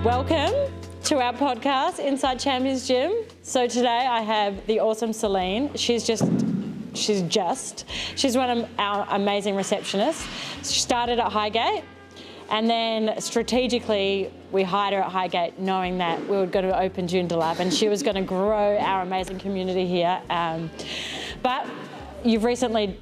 Welcome to our podcast, Inside Champions Gym. So today I have the awesome Celine. She's one of our amazing receptionists. She started at Highgate, and then strategically we hired her at Highgate knowing that we were going to open Joondalup and she was going to grow our amazing community here. But you've recently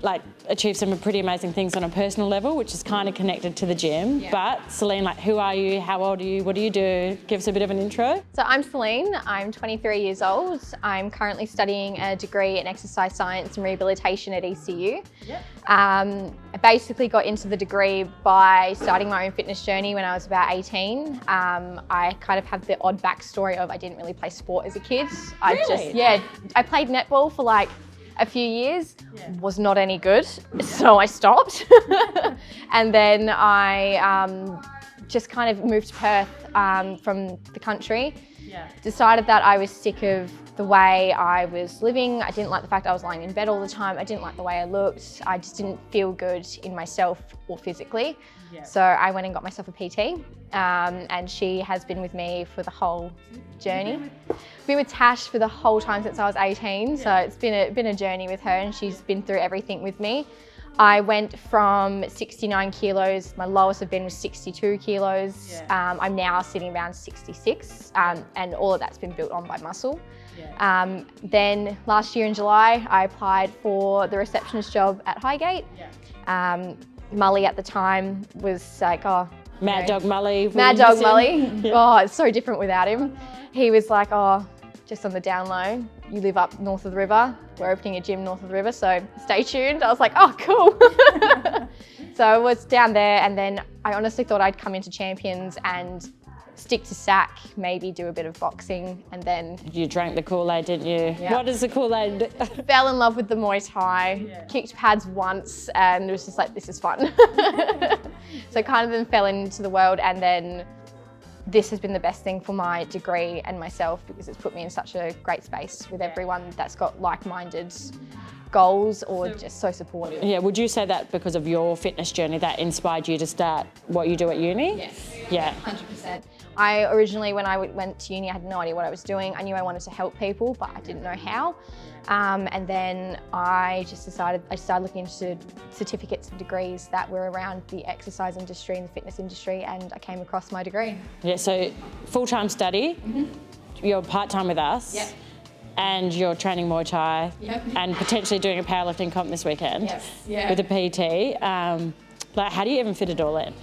achieved some pretty amazing things on a personal level, which is kind of connected to the gym. Yeah. But Celine, who are you? How old are you? What do you do? Give us a bit of an intro. So I'm Celine. I'm 23 years old. I'm currently studying a degree in exercise science and rehabilitation at ECU. Yep. I basically got into the degree by starting my own fitness journey when I was about 18. I kind of have the odd backstory of I didn't really play sport as a kid. Really? I played netball for a few years, was not any good, so I stopped. And then I just kind of moved to Perth from the country. Yeah. Decided that I was sick of the way I was living. I didn't like the fact I was lying in bed all the time. I didn't like the way I looked. I just didn't feel good in myself or physically. Yeah. So I went and got myself a PT, and she has been with me for the whole journey. Been with Tash for the whole time since I was 18, so it's been a journey with her, and she's been through everything with me. I went from 69 kilos, my lowest I've been was 62 kilos. Yeah. I'm now sitting around 66, and all of that's been built on by muscle. Yeah. Then last year in July, I applied for the receptionist job at Highgate. Yeah. Mully at the time was like, Mad Dog Mully. Yeah. Oh, it's so different without him. He was like, just on the down low, you live up north of the river. We're opening a gym north of the river, so stay tuned. I was like, oh, cool. So I was down there, and then I honestly thought I'd come into Champions and stick to sack, maybe do a bit of boxing, and then... You drank the Kool-Aid, didn't you? Yeah. What is the Kool-Aid? Fell in love with the Muay Thai, kicked pads once, and it was just like, this is fun. So kind of then fell into the world, and then this has been the best thing for my degree and myself, because it's put me in such a great space with everyone that's got like-minded goals or just so supportive. Yeah, would you say that because of your fitness journey that inspired you to start what you do at uni? Yes. Yeah. 100%. I originally, when I went to uni, I had no idea what I was doing. I knew I wanted to help people, but I didn't know how. And then I just decided, I started looking into certificates and degrees that were around the exercise industry and the fitness industry, and I came across my degree. Yeah, so full-time study, you're part-time with us. Yep. And you're training Muay Thai, and potentially doing a powerlifting comp this weekend with a PT. How do you even fit it all in?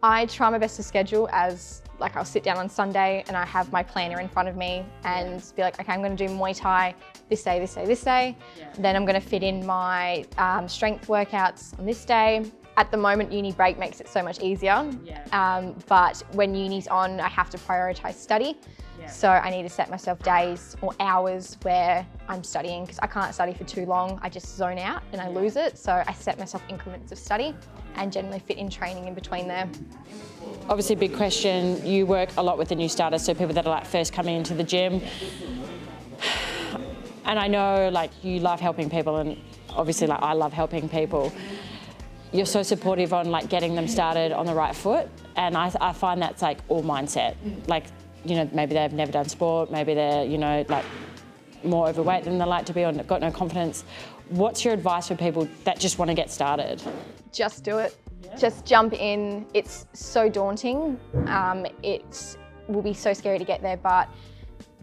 I try my best to schedule as, I'll sit down on Sunday and I have my planner in front of me and be like, okay, I'm going to do Muay Thai this day, this day, this day. Yeah. Then I'm going to fit in my strength workouts on this day. At the moment, uni break makes it so much easier. Yeah. But when uni's on, I have to prioritise study. Yeah. So I need to set myself days or hours where I'm studying, because I can't study for too long. I just zone out and I lose it. So I set myself increments of study and generally fit in training in between there. Obviously, big question. You work a lot with the new starters, so people that are first coming into the gym. And I know you love helping people, and obviously I love helping people. You're so supportive on getting them started on the right foot, and I find that's all mindset. Maybe they've never done sport, maybe they're more overweight than they like to be, or got no confidence. What's your advice for people that just want to get started? Just do it. Yeah. Just jump in. It's so daunting. It will be so scary to get there, but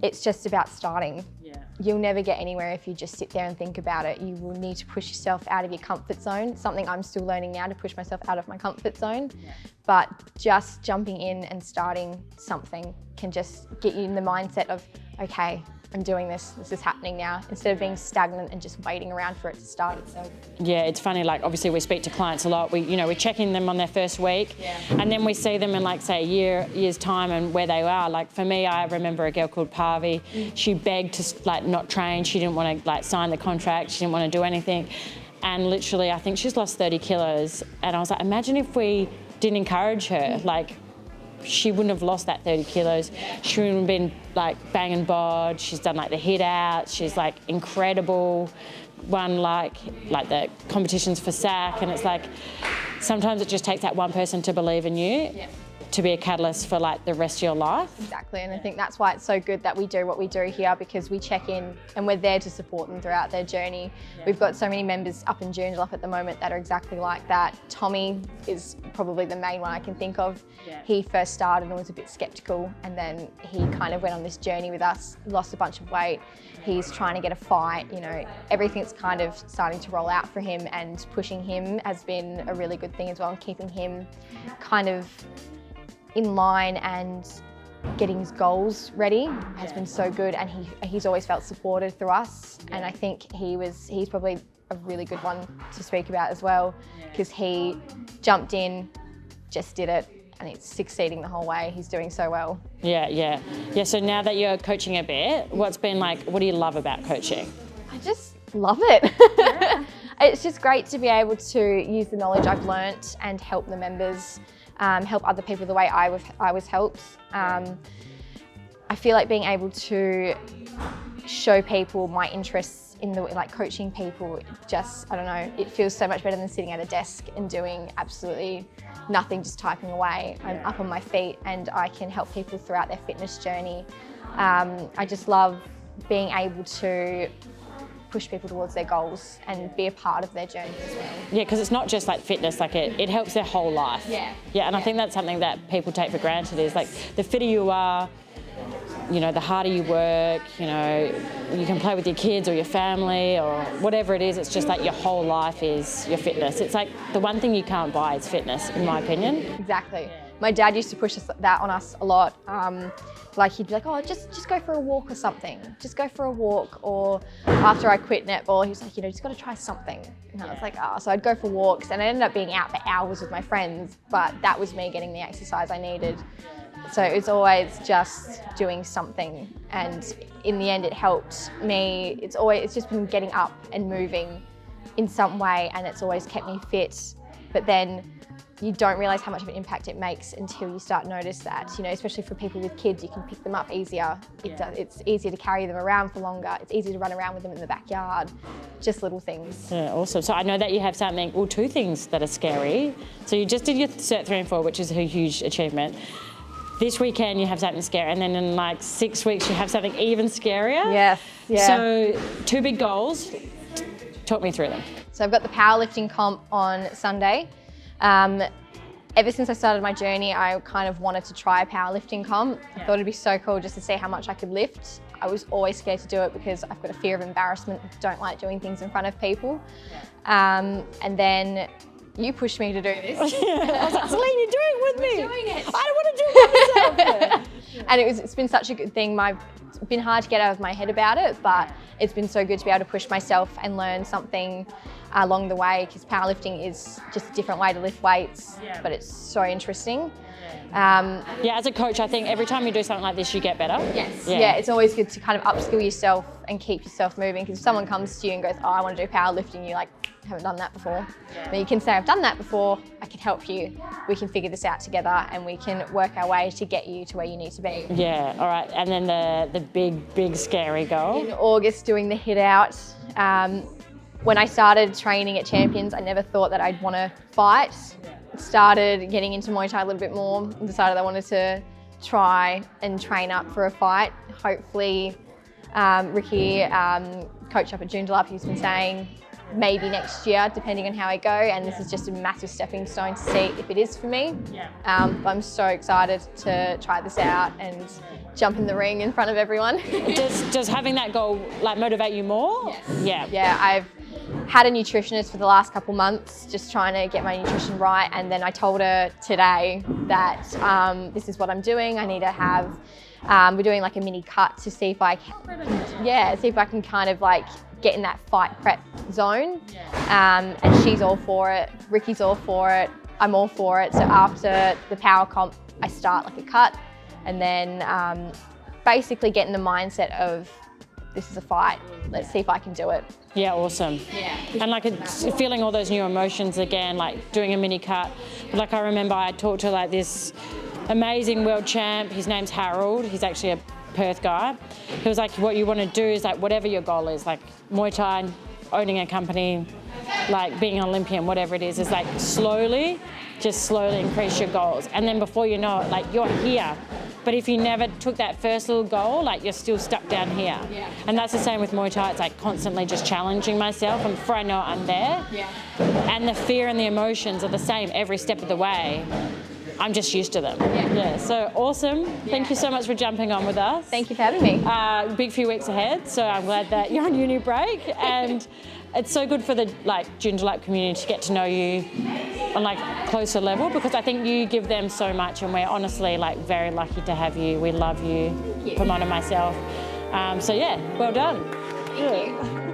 it's just about starting. Yeah. You'll never get anywhere if you just sit there and think about it. You will need to push yourself out of your comfort zone. It's something I'm still learning now, to push myself out of my comfort zone. Yeah. But just jumping in and starting something can just get you in the mindset of, okay, I'm doing this, this is happening now, instead of being stagnant and just waiting around for it to start itself. Yeah, it's funny, obviously we speak to clients a lot. We check in them on their first week, and then we see them in say a year's time and where they are. For me, I remember a girl called Parvi. She begged to not train. She didn't want to sign the contract. She didn't want to do anything. And literally, I think she's lost 30 kilos. And I was like, imagine if we didn't encourage her, she wouldn't have lost that 30 kilos. She wouldn't have been banging bod. She's done the hit out. She's incredible. Won the competitions for SAC, and it's sometimes it just takes that one person to believe in you. Yeah. to be a catalyst for like the rest of your life. Exactly, and I think that's why it's so good that we do what we do here, because we check in and we're there to support them throughout their journey. We've got so many members up in Joondalup at the moment that are exactly like that. Tommy is probably the main one I can think of. He first started and was a bit skeptical, and then he kind of went on this journey with us, lost a bunch of weight. He's trying to get a fight, you know, everything's kind of starting to roll out for him, and pushing him has been a really good thing as well, and keeping him kind of in line and getting his goals ready has been so good, and he's always felt supported through us. And I think he's probably a really good one to speak about as well, because he jumped in, just did it, and he's succeeding the whole way. He's doing so well. Yeah. So now that you're coaching a bit, what do you love about coaching? I just love it. It's just great to be able to use the knowledge I've learnt and help the members, help other people the way I was helped. I feel like being able to show people my interests in like coaching people, just, I don't know, it feels so much better than sitting at a desk and doing absolutely nothing, just typing away. I'm up on my feet and I can help people throughout their fitness journey. I just love being able to push people towards their goals and be a part of their journey as well. Yeah, because it's not just like fitness, like it helps their whole life. And I think that's something that people take for granted, is like the fitter you are, you know, the harder you work, you know, you can play with your kids or your family or whatever it is. It's just like your whole life is your fitness. It's like the one thing you can't buy is fitness, in my opinion. Exactly. My dad used to push that on us a lot. Like he'd be like, oh, just go for a walk or something. Just go for a walk. Or after I quit netball, he was like, you know, just got to try something. And I was like, oh, so I'd go for walks, and I ended up being out for hours with my friends, but that was me getting the exercise I needed. So it's always just doing something, and in the end it helped me. It's just been getting up and moving in some way, and it's always kept me fit. But then you don't realise how much of an impact it makes until you start to notice that, you know, especially for people with kids, you can pick them up easier. It's easier to carry them around for longer. It's easier to run around with them in the backyard, just little things. Yeah, awesome. So I know that you have two things that are scary. So you just did your Cert 3 and 4, which is a huge achievement. This weekend you have something scary, and then in like 6 weeks you have something even scarier. Yes, yeah. So 2 big goals. Talk me through them. So I've got the powerlifting comp on Sunday. Ever since I started my journey, I kind of wanted to try a powerlifting comp. I thought it'd be so cool just to see how much I could lift. I was always scared to do it because I've got a fear of embarrassment. I don't like doing things in front of people. And then you pushed me to do this. I was like, Celine, you're doing it with me. We're doing it. I don't want to do it by myself. And it's been such a good thing. It's been hard to get out of my head about it, but it's been so good to be able to push myself and learn something along the way, because powerlifting is just a different way to lift weights, but it's so interesting. As a coach, I think every time you do something like this, you get better. Yes. Yeah, it's always good to kind of upskill yourself and keep yourself moving, because if someone comes to you and goes, oh, I want to do powerlifting, you're like, haven't done that before. But you can say, I've done that before, I can help you. We can figure this out together and we can work our way to get you to where you need to be. Yeah, all right. And then the big scary goal? In August, doing the hit out. When I started training at Champions, I never thought that I'd want to fight. Started getting into Muay Thai a little bit more and decided I wanted to try and train up for a fight. Hopefully, Ricky, coach up at Joondalup, he's been saying maybe next year, depending on how I go. And this is just a massive stepping stone to see if it is for me. I'm so excited to try this out and jump in the ring in front of everyone. Does having that goal like motivate you more? Yes. Yeah, I've had a nutritionist for the last couple months, just trying to get my nutrition right. And then I told her today that this is what I'm doing. I need to have, we're doing like a mini cut to see if I can kind of like get in that fight prep zone. And she's all for it. Ricky's all for it. I'm all for it. So after the power comp, I start like a cut, and then basically get in the mindset of this is a fight. Let's see if I can do it. Yeah, awesome. Yeah. And like feeling all those new emotions again, like doing a mini cut. Like I remember I talked to like this amazing world champ. His name's Harold. He's actually a Perth guy. He was like, what you want to do is like whatever your goal is, like Muay Thai, owning a company, like being an Olympian, whatever it is like slowly just slowly increase your goals. And then before you know it, like you're here. But if you never took that first little goal, like you're still stuck down here. Yeah. And that's the same with Muay Thai. It's like constantly just challenging myself, and before I know it, I'm there. Yeah. And the fear and the emotions are the same every step of the way. I'm just used to them. Yeah, so awesome. Thank you so much for jumping on with us. Thank you for having me. Big few weeks ahead, so I'm glad that you're on uni break, and it's so good for the Ginger Lap community to get to know you on like closer level, because I think you give them so much, and we're honestly like very lucky to have you. We love you, Pomona and myself. So yeah, well done. Thank you.